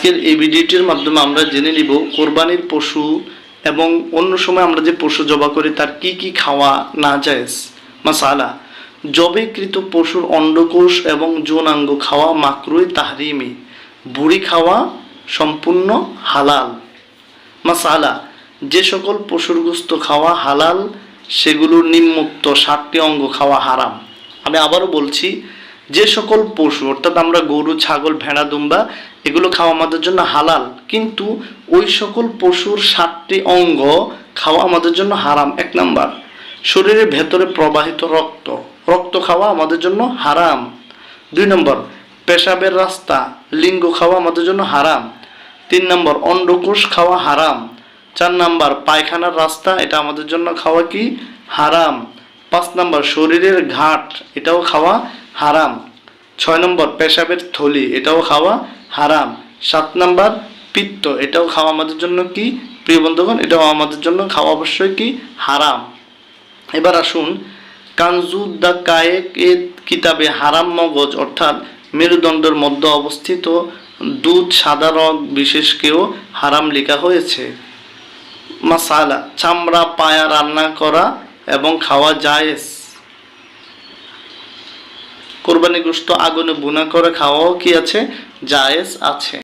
আজকের এই ভিডিওটির মাধ্যমে আমরা জেনে নিব কোরবানির পশু এবং অন্য সময় আমরা যে পশু জবাই করি তার কি কি খাওয়া না জায়েজ। মাসালা, জবাইকৃত পশুর অন্ডকোষ এবং যৌনাঙ্গ খাওয়া মাকরুহ তাহরিমি, ভুঁড়ি খাওয়া সম্পূর্ণ হালাল। মাসালা, যে সকল পশুর গোশত খাওয়া হালাল সেগুলোর নিম্নোক্ত 7টি অঙ্গ খাওয়া হারাম। আমি আবারও বলছি, যে সকল পশু অর্থাৎ আমরা গরু, ছাগল, ভেড়া, দুম্বা এগুলো খাওয়া আমাদের জন্য হালাল, কিন্তু ওই সকল পশুর 7টি অঙ্গ খাওয়া আমাদের জন্য হারাম। 1 নাম্বার, শরীরের ভেতরে প্রবাহিত রক্ত খাওয়া আমাদের জন্য হারাম। 2 নম্বর, পেশাবের রাস্তা, লিঙ্গ খাওয়া আমাদের জন্য হারাম। 3 নম্বর, অন্ডকোষ খাওয়া হারাম। 4 নম্বর, পায়খানার রাস্তা, এটা আমাদের জন্য খাওয়া কি হারাম। 5 নম্বর, শরীরের ঘাট, এটাও খাওয়া হারাম। 6 নম্বর, পেশাবের থলি, এটাও খাওয়া হারাম। 7 নম্বর, পিত্ত, এটাও খাওয়া আমাদের জন্য কি প্রিয় বন্ধুগণ, এটাও আমাদের জন্য খাওয়া অবশ্যই কি হারাম। এবার আসুন, কানজুদ্দা কায়েক এ কিতাবে হারাম মগজ অর্থাৎ মেরুদণ্ডের মধ্যে অবস্থিত দুধ, সাদা রগ বিশেষকেও হারাম লেখা হয়েছে। মাসালা, চামড়া, পায়া রান্না করা এবং খাওয়া জায়েজ। কোরবানি গোশত আগুনে ভুনা করে খাওয়াও কি আছে, জায়েজ আছে।